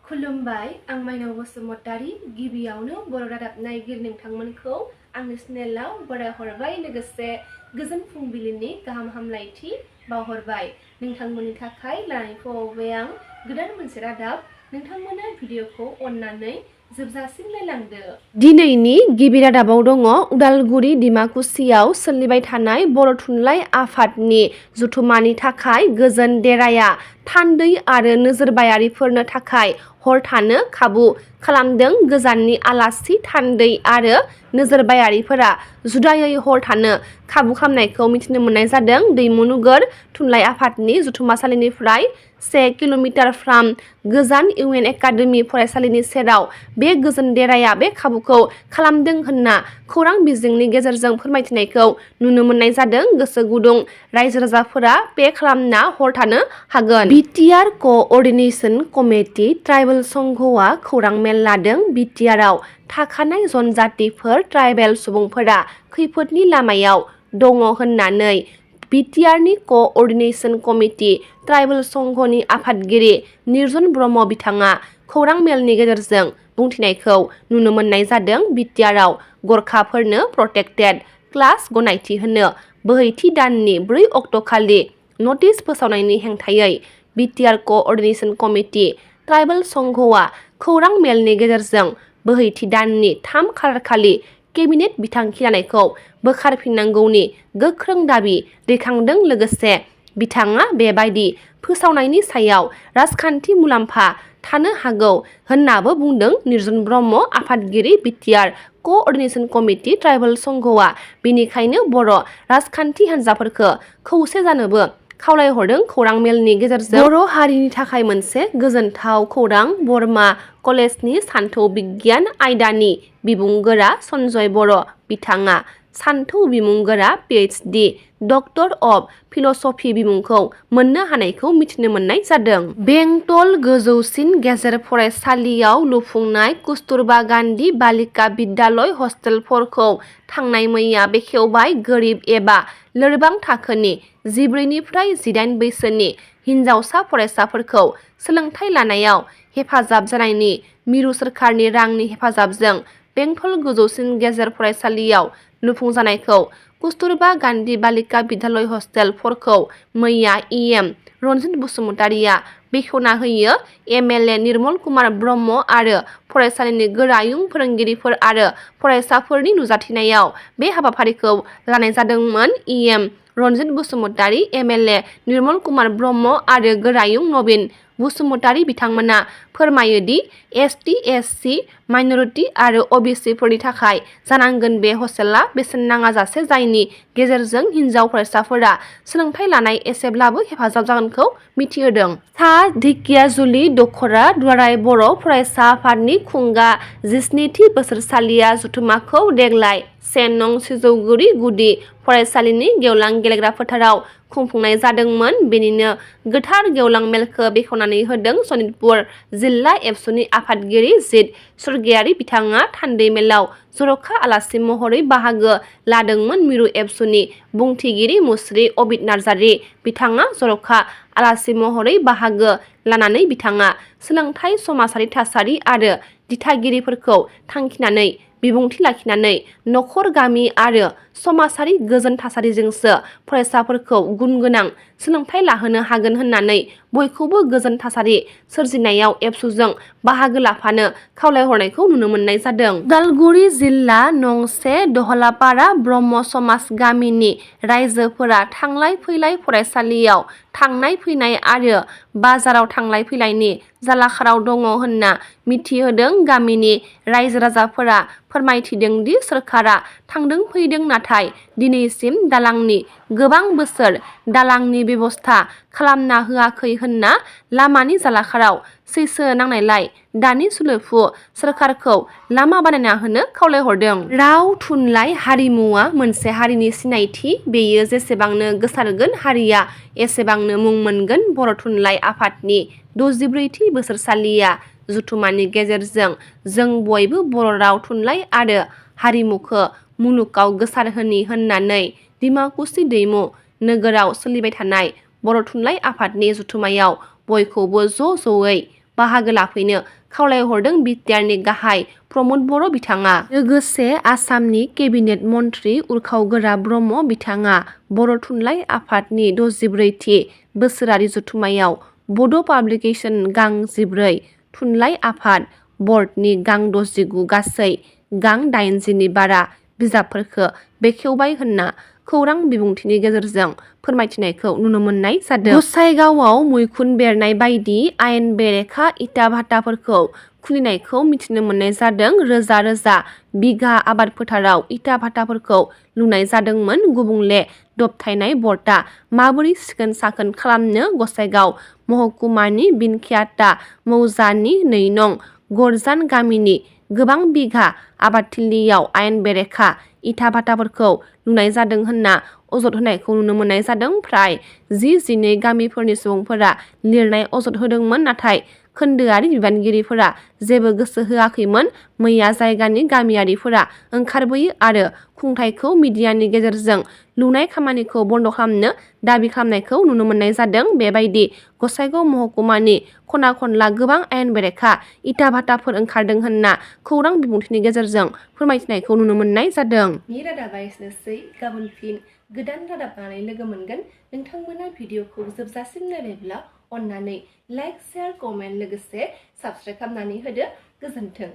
खुलुमबाय आं माइनाव बसुमतारी गिबियावनो बर' रादाब नायगिरि नोंथांमोनखौ आंनि चेनेलाव बरायहरबाय लोगोसे गोजोन फुंबिलिनि गाहाम हामलायथि बावहरबाय नोंथांमोननि थाखाय लानानै फैबाय आं गोदान मोनसे रादाब नोंथांमोना भिडिअखौ अननानै जोबजासिम नायलांदो। दिनैनि गिबि रादाबाव दङ उदालगुरि डिमाकुसियाव सोलिबाय थानाय बर' थुनलाइ आफादनि जथुमानि थाखाय गोजोन देराया थान्दै आरो नोजोरबायारिफोरनो थाखाय हर थानो खाबु खालामदों। गोजाननि आलासि थान्दै आरो नोजोरबायारिफोरा जुदायै हर थानो खाबु खालामनायखौ मिथिनो मोननाय जादों। दैमुनगर थुनलाइ आफादनि जथुमासालिनिफ्राय 1 किल'मिटारफ्राम गोजान इउएन एकाडेमि फरायसालिनि सेराव बे गोजोन देराया बे खाबुखौ खालामदों होनना खौरां बिजोंनि गेजेरजों फोरमायथिनायखौ नुनो मोननाय जादों। गोसो गुदुं रायजो राजाफोरा पे खालामना हर थानो हागोन। बिटिआर क'अर्डिनेशन कमिटि ट्राइबेल संघआ खौरां मेल लादों। बिटिआरआव थाखानाय जनजातिफोर ट्राइबेल सुबुंफोरा खैफोदनि लामायाव दङ होननानै बिटिआरनि क'अर्डिनेशन कमिटि ट्राइबेल संघनि आफादगिरि निर्जन ब्रह्म बिथाङा खौरां मेलनि गेजेरजों बुंथिनायखौ नुनो मोननाय जादों। बिटिआरआव गरखाफोरनो प्रटेक्टेड क्लास गनायथि होनो बोहैथि दाननि 4 अक्ट'खालि नटिस फोसावनायनि हेंथायै बिटिआर क'अर्डिनेशन कमिटि ट्राइबेल संघआ खौरां मेलनि गेजेरजों बोहैथि दाननि 3 खालारखालि केबिनेट बिथांखि लानायखौ बोखारफिननांगौनि गोख्रों दाबि दैखांदों। लोगोसे बिथाङा बेबायदि फोसावनायनि सायाव राजखान्थि मुलाम्फा थानो हागौ होननाबो बुंदों। निर्जन ब्रह्म आफादगिरि बिटिआर क'अर्डिनेशन कमिटि ट्राइबेल संघआ बेनिखायनो बर' राजखान्थि हान्जाफोरखौ खौसे जानोबो खावलायहरदों। खौरां मेलनि गेजेरजों बर' हारिनि थाखाय मोनसे गोजोनथाव खौरां। बरमा कलेजनि सानथौ बिगियान आयदानि बिबुंगोरा सन्जय बर' बिथाङा सानथौ बिमुंगोरा पिएइचडि डक्टर अफ फिल'सफि बिमुंखौ मोननो हानायखौ मिथिनो मोननाय जादों। बेंटल गोजौसिन गेजेर फरायसालियाव लुफुंनाय कस्तुरबा गान्धी बालिका बिद्यालय हस्टेलफोरखौ थांनाय मैया बेखेवबाय। गोरिब एबा लोरबां थाखोनि 14 निफ्राय 18 बैसोनि हिनजावसा फरायसाफोरखौ सोलोंथाइ लानायाव हेफाजाब जानायनि मिरु सोरखारनि रांनि हेफाजाबजों बेंटल गोजौसिन गेजेर फरायसालियाव लुफुंजानायखौ कस्तुरबा गान्धी बालिका बिद्यालय हस्टेलफोरखौ मैया इएम रन्जित बसुमतारिया बेखेवना होयो। एमएलए निर्मल कुमार ब्रह्म आरो फरायसालिनि गोरायुं फोरोंगिरिफोर आरो फरायसाफोरनि नुजाथिनायाव बे हाबाफारिखौ लानाय जादोंमोन। इएम रन्जित बसुमतारि एमएलए निर्मल कुमार ब्रह्म आरो गोरायुं नबिन बसुमतारि बिथांमोना फोरमायोदि एसटि एससि माइनरिटि आरो अबिसिफोरनि थाखाय जानांगोन बे हस्टेला बेसेन नाङाजासे जायनि गेजेरजों हिनजाव फरायसाफोरा सोलोंथाइ लानाय एसेब्लाबो हेफाजाब जागोनखौ मिथिहोदों। सा ढेकियाजुलि दख'रा दुलाराय बर' फरायसा आफादनि खुंगा 17थि बोसोरसालिया जथुमाखौ देग्लाय 1 नं सिजौगुरि गुदि फरायसालिनि गेवलां गेलेग्रा फोथाराव खुंफुंनाय जादोंमोन। बेनिनो गोथार गेवलां मेलखौ बेखेवनानै होदों सनितपुर जिल्ला एबसुनि आफादगिरि जित स्वर्गियारि बिथाङा थान्दै मेलाव जर'खा आलासि महरै बाहागो लादोंमोन। मिरु एबसुनि बुंथिगिरि मुस्रि अबित नार्जारि बिथाङा जर'खा आलासि महरै बाहागो लानानै बिथाङा सोलोंथाइ समाजारि थासारि आरो दिथागिरिफोरखौ थांखिनानै बिबुंथि लाखिनानै नखर गामि आरो समाजारि गोजोन थासारिजोंसो फरायसाफोरखौ गुन गोनां सोलोंथाइ लाहोनो हागोन होननानै बयखौबो गोजोन थासारि सोरजिनायाव एबसुजों बाहागो लाफानो खावलायहरनायखौ नुनो मोननाय जादों। उदालगुरि जिल्ला नं 1 दहलापारा ब्रह्म समाज गामिनि रायजोफोरा थांलाय फैलाय फरायसालियाव थांनाय फैनाय आरो बाजाराव थांलाय फैलायनि जालाखाराव दङ होनना मिथिहोदों। गामिनि रायजो राजाफोरा फोरमायथिदोंदि सोरखारा थांदों फैदों नाथाय दिनैसिम दालांनि गोबां बोसोर दालांनि बेबस्था खालामना होआखै होनना लामानि जालाखाराव सैसो नांनायलाय दानि सोलिफु सोरखारखौ लामा बानायना होनो खावलायहरदों। राव थुनलाइ हारिमुआ मोनसे हारिनि सिनायथि। बेयो जेसेबांनो गोसारगोन हारिया एसेबांनो मुं मोनगोन। बर' थुनलाइ आफादनि 64थि बोसोरसालिया जथुमानि गेजेरजों जों बयबो बर' राव थुनलाइ आरो हारिमुखौ मुलुगाव गोसारहोनि होननानै डिमाकुसि दैमु नोगोराव सोलिबाय थानाय बर' थुनलाइ आफादनि जथुमायाव बयखौबो ज'यै बाहागो लाफैनो खावलायहरदों बिटिआरनि गाहाय प्रमद बर' बिथाङा। लोगोसे आसामनि केबिनेट मन्थ्रि उरखावगोरा ब्रह्म बिथाङा बर' थुनलाइ आफादनि 64थि बोसोरारि जथुम्मायाव बड' पाब्लिकेशन गां 14, थुनलाइ आफाद बर्डनि गां 69 गासै गां 80नि बारा बिजाबफोरखौ बेखेवबाय होनना खौरां बिबुंथिनि गेजेरजों फोरमायथिनायखौ नुनो मोननाय जादों। गसाइगावआव मैखुन बेरनाय बायदि आयेन बेरेखा इटा भाटाफोरखौ खुलिनायखौ मिथिनो मोननाय जादों। रोजा रोजा बिघा आबाद फोथाराव इटा भाटाफोरखौ लुनाय जादोंमोन। गुबुंले दबथायनाय बर्डआ माबोरै सिखोन साखोन खालामनो? गसाइगाव महकुमानि बिनखियाता मौजानि 2 नं गरजान गामिनि गोबां बिघा आबादथिलियाव आयेन बेरेखा इटा भाटाफोरखौ लुनाय जादों होनना अजद होनायखौ नुनो मोननाय जादों। फ्राय 10-12 गामिफोरनि सुबुंफोरा लिरनाय अजद होदोंमोन, नाथाय खोन्दोआरि बिबानगिरिफोरा जेबो गोसो होआखैमोन। मैया जायगानि गामियारिफोरा ओंखारबोयो आरो खुंथायखौ मिडियानि गेजेरजों लुनाय खामानिखौ बन्द' खालामनो दाबि खालामनायखौ नुनो मोननाय जादों। बेबायदि गसाइगाव महकुमानि खना खनला गोबां आयेन बेरेखा इटा भाटाफोर ओंखारदों होनना खौरां बिबुंथिनि गेजेरजों फोरमायथिनायखौ नुनो मोननाय जादों। रादाबा एसेनोसै। गाबोन फिन गोदान रादाब लानानै लोगो मोनगोन। नोंथांमोना भिडिअखौ जोबजासिम नायबायब्ला अन्नानै लाइक, शेयार, कमेन्ट लोगोसे साबस्क्राइब खालामनानै होदो। गोजोन्थों।